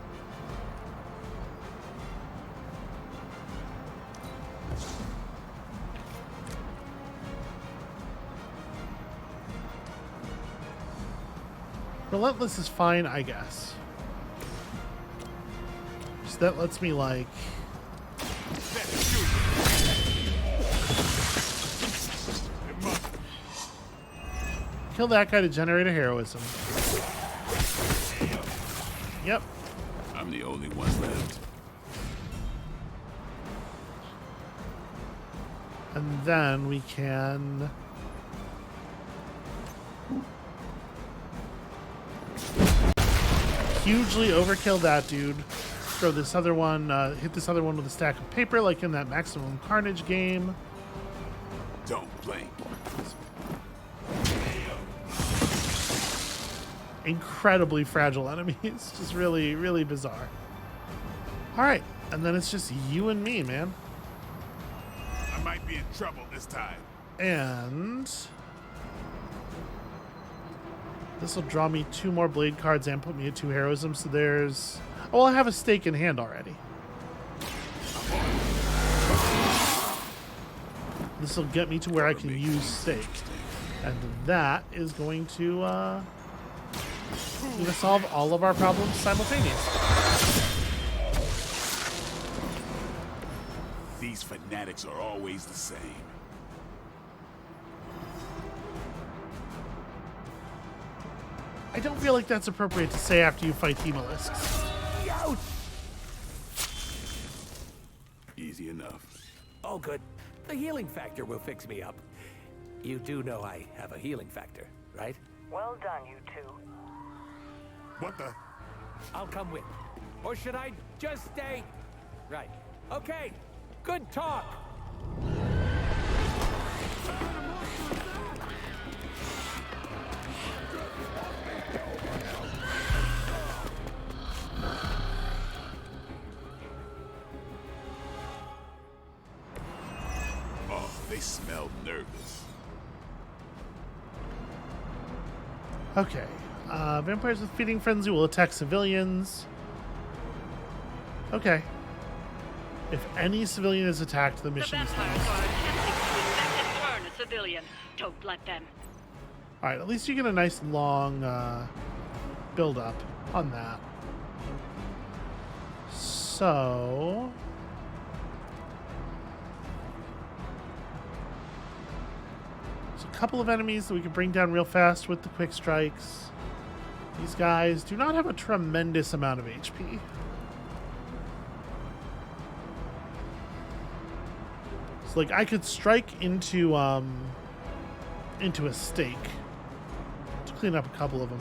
Relentless is fine, I guess. So that lets me like kill that guy to generate a heroism. Yep. I'm the only one left. And then we can hugely overkill that dude. Throw this other one, hit this other one with a stack of paper like in that Maximum Carnage game. Don't blink. Incredibly fragile enemies. Just really, really bizarre. Alright, and then it's just you and me, man. I might be in trouble this time. And this will draw me 2 more blade cards and put me at 2 heroism. So there's... Oh, well, I have a stake in hand already. This will get me to where I can use stake. And that is going to solve all of our problems simultaneously. These fanatics are always the same. I don't feel like that's appropriate to say after you fight Hemolisks. Ouch! Easy enough. Oh, good. The healing factor will fix me up. You do know I have a healing factor, right? Well done, you two. What the? I'll come with. Or should I just stay? Right. Okay. Good talk. Oh, they smell nervous. Okay. Vampires with feeding frenzy will attack civilians. Okay. If any civilian is attacked, the The mission is vampires lost. are attempting to infect and burn a civilian. Don't let them. Alright, at least you get a nice long build up on that. So... there's a couple of enemies that we can bring down real fast with the quick strikes. These guys do not have a tremendous amount of HP. So, like, I could strike into a stake to clean up a couple of them.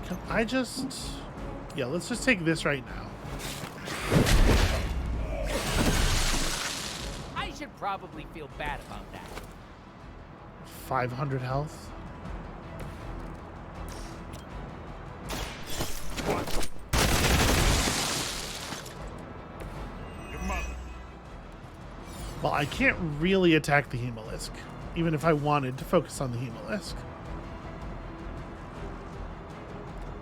Can I just... yeah, let's just take this right now. I should probably feel bad about that. 500 health. Well, I can't really attack the Hemolisk, even if I wanted to focus on the Hemolisk.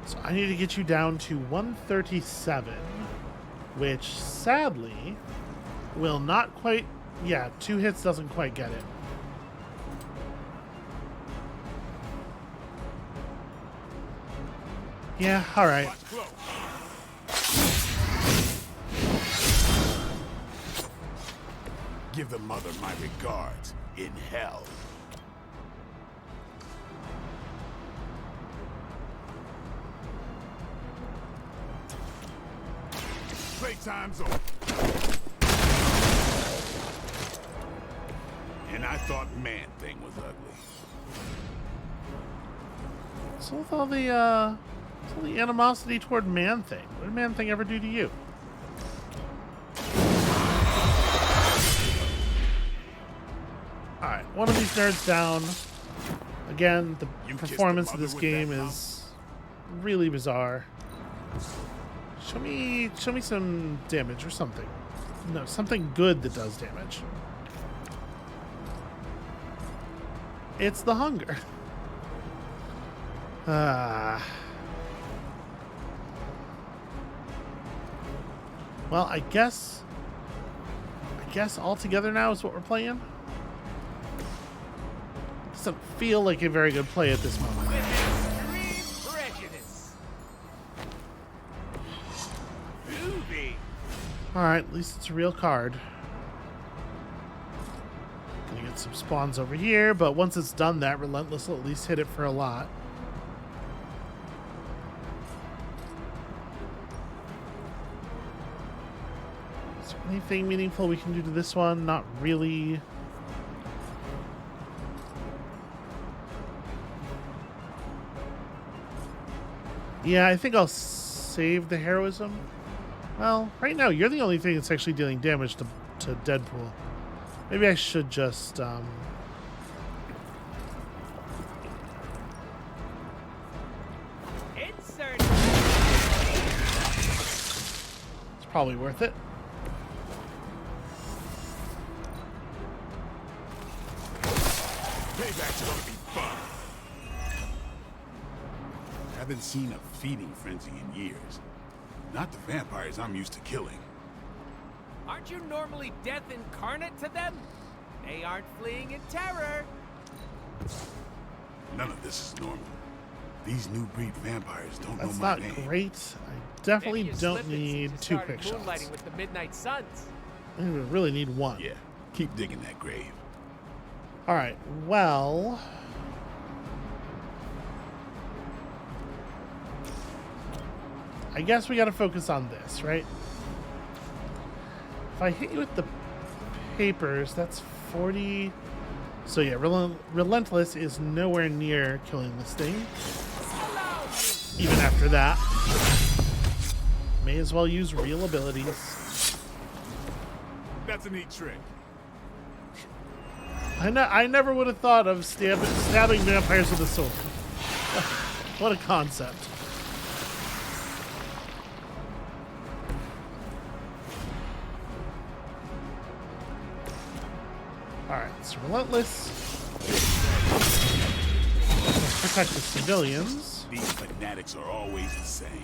So I need to get you down to 137, which sadly will not quite... yeah, 2 hits doesn't quite get it. Yeah, alright. Give the mother my regards in hell. Playtime's over. And I thought Man-Thing was ugly. So with all the animosity toward Man-Thing, what did Man-Thing ever do to you? Alright, one of these nerds down. Again, the performance of this game is really bizarre. Show me some damage or something. No, something good that does damage. It's the hunger. Well, I guess all together now is what we're playing. Doesn't feel like a very good play at this moment. Alright, at least it's a real card. Gonna get some spawns over here, but once it's done that, Relentless will at least hit it for a lot. Is there anything meaningful we can do to this one? Not really. Yeah, I think I'll save the heroism. Well, right now, you're the only thing that's actually dealing damage to Deadpool. Maybe I should just, It's probably worth it. Payback's gonna be fun. Haven't seen a feeding frenzy in years. Not the vampires I'm used to killing. Aren't you normally death incarnate to them? They aren't fleeing in terror. None of this is normal. These new breed vampires don't That's know my not name. great. I definitely Maybe you don't slipped it need since you two started quick shots. moonlighting with the Midnight Suns. I really need one. Yeah, keep digging that grave. Alright, well... I guess we gotta focus on this, right? If I hit you with the papers, that's 40... So yeah, Relentless is nowhere near killing this thing. Even after that. May as well use real abilities. That's a neat trick. I never would have thought of stabbing vampires with a sword. What a concept. Alright, so Relentless. Let's protect the civilians. These fanatics are always the same.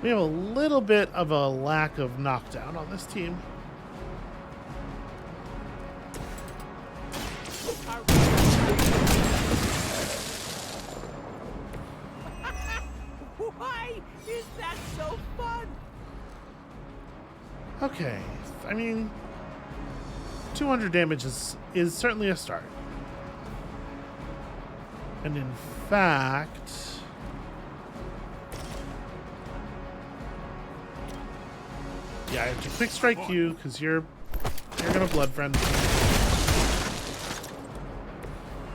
We have a little bit of a lack of knockdown on this team. Why is that so fun? Okay, I mean, 200 damage is certainly a start. And in fact... Yeah, I have to quick strike you because you're gonna blood friend.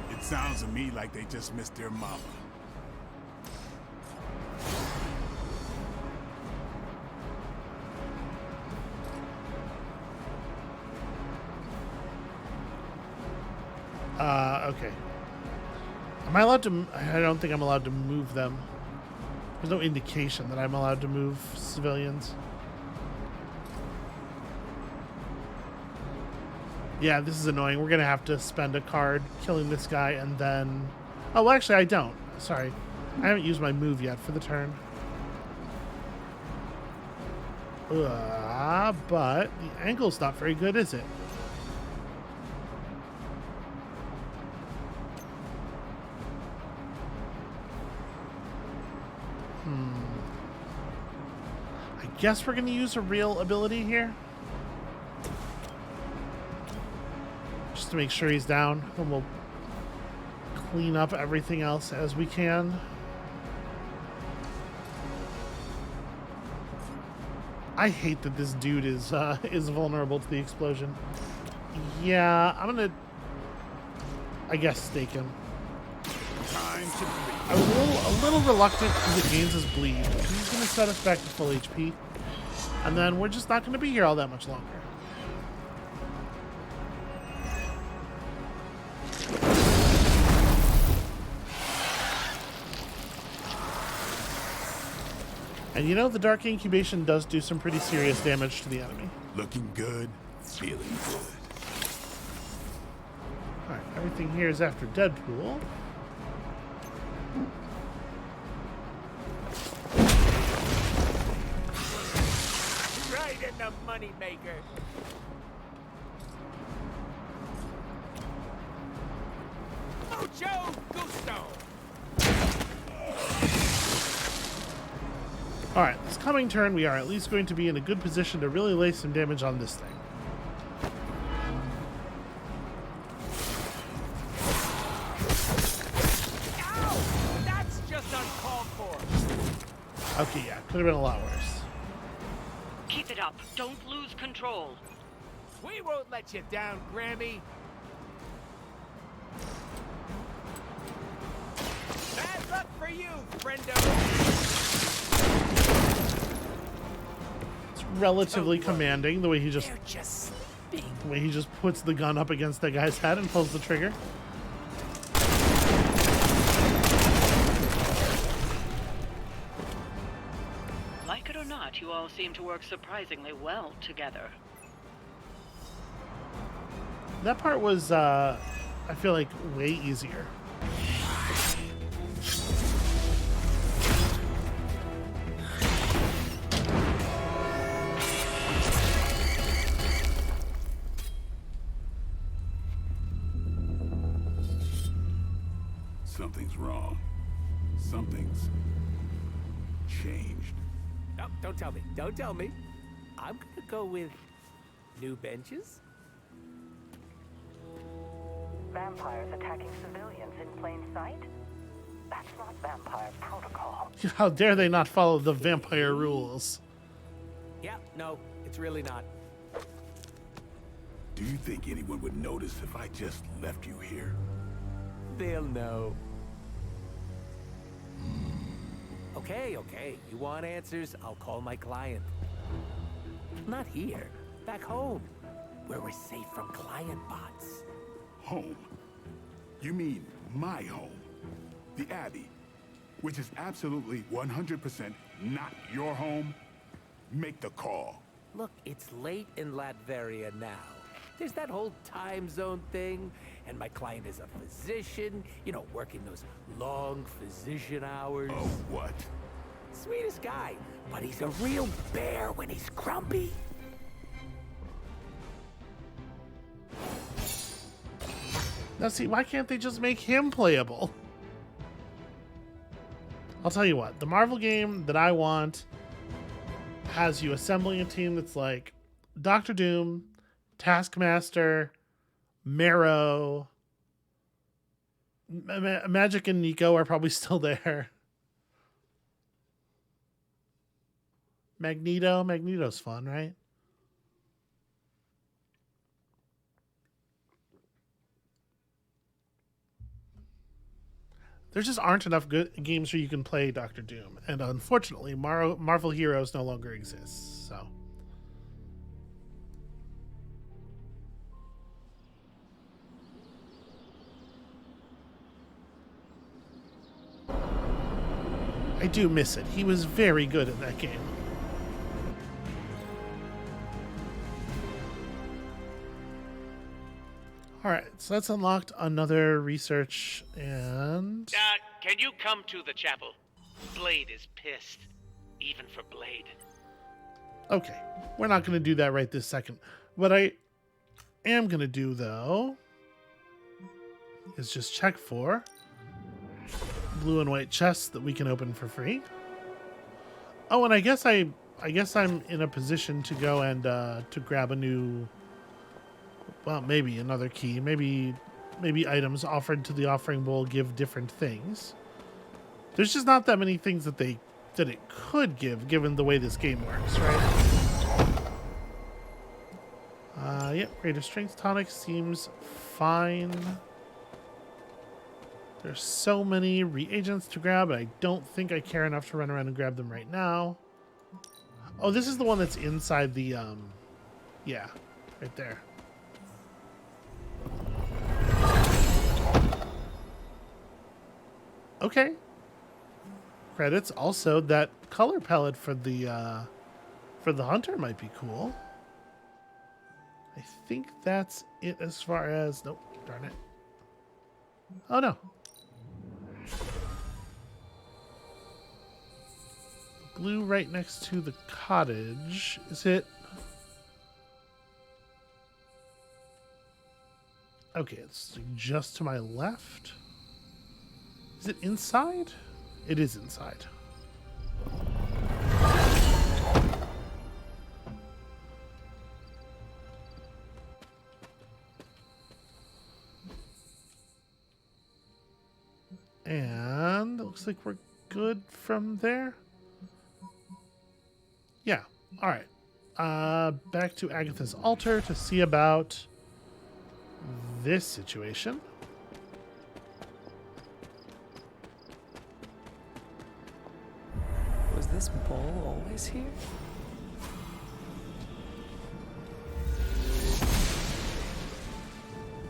It sounds to me like they just missed their mama. Okay. Am I allowed to... I don't think I'm allowed to move them. There's no indication that I'm allowed to move civilians. Yeah, this is annoying. We're going to have to spend a card killing this guy and then... Oh, well, actually, I don't. Sorry. I haven't used my move yet for the turn. But the angle's not very good, is it? I guess we're going to use a real ability here. Just to make sure he's down, and we'll clean up everything else as we can. I hate that this dude is vulnerable to the explosion. Yeah, I'm gonna, I guess, stake him. Time to bleed. I was a little reluctant because it gains his bleed. He's gonna set us back to full HP, and then we're just not gonna be here all that much longer. And you know, the Dark Incubation does do some pretty serious damage to the enemy. Looking good, feeling good. Alright, everything here is after Deadpool. Right in the moneymaker. Mucho gusto. Alright, this coming turn, we are at least going to be in a good position to really lay some damage on this thing. Ow! That's just uncalled for. Okay, yeah, could have been a lot worse. Keep it up. Don't lose control. We won't let you down, Grammy. Bad luck for you, friendo. It's relatively commanding the way he just puts the gun up against that guy's head and pulls the trigger. Like it or not, you all seem to work surprisingly well together. That part was, I feel like, way easier. Something's wrong. Something's changed. No, don't tell me. Don't tell me. I'm gonna go with new benches. Vampires attacking civilians in plain sight? That's not vampire protocol. How dare they not follow the vampire rules? Yeah, no, it's really not. Do you think anyone would notice if I just left you here? They'll know. Okay. You want answers? I'll call my client. Not here. Back home. Where we're safe from client bots. Home? You mean my home? The Abbey, which is absolutely 100% not your home? Make the call. Look, it's late in Latveria now. There's that whole time zone thing, and my client is a physician, you know, working those long physician hours. Oh, what? Sweetest guy, but he's a real bear when he's grumpy. Now see, why can't they just make him playable? I'll tell you what, the Marvel game that I want has you assembling a team that's like Doctor Doom, Taskmaster, Marrow, Magic and Nico are probably still there. Magneto's fun, right? There just aren't enough good games where you can play Doctor Doom, and unfortunately, Marvel Heroes no longer exists. So, I do miss it. He was very good in that game. All right, so that's unlocked another research, and Can you come to the chapel? Blade is pissed. Even for Blade. okay, we're not going to do that right this second. What I am going to do, though, is just check for blue and white chests that we can open for free. Oh, and I guess I'm in a position to go and to grab a new, well, maybe another key. Maybe items offered to the offering bowl give different things. There's just not that many things that it could give, given the way this game works, right? Yep, greater strength tonic seems fine. There's so many reagents to grab. I don't think I care enough to run around and grab them right now. Oh, this is the one that's inside the, yeah, right there. Okay. Credits. Also, that color palette for the hunter might be cool. I think that's it as far as... Nope, darn it. Oh, no. Glue right next to the cottage. Is it... Okay, it's just to my left. Is it inside? It is inside. And it looks like we're good from there. Yeah. All right. Back to Agatha's altar to see about this situation. Was this bowl always here?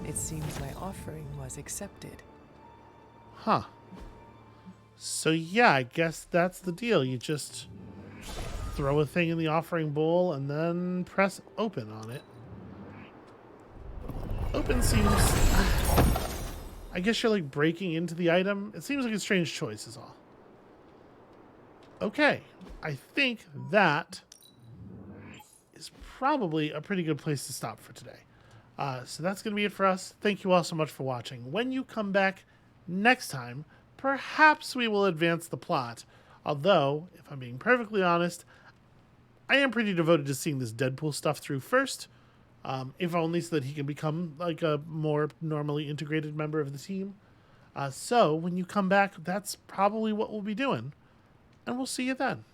It seems my offering was accepted. Huh. So yeah, I guess that's the deal. You just throw a thing in the offering bowl and then press open on it. Open seems... I guess you're like breaking into the item. It seems like a strange choice is all. Okay. I think that is probably a pretty good place to stop for today. So that's going to be it for us. Thank you all so much for watching. When you come back next time, perhaps we will advance the plot. Although, if I'm being perfectly honest, I am pretty devoted to seeing this Deadpool stuff through first. If only so that he can become like a more normally integrated member of the team. So when you come back, that's probably what we'll be doing. And we'll see you then.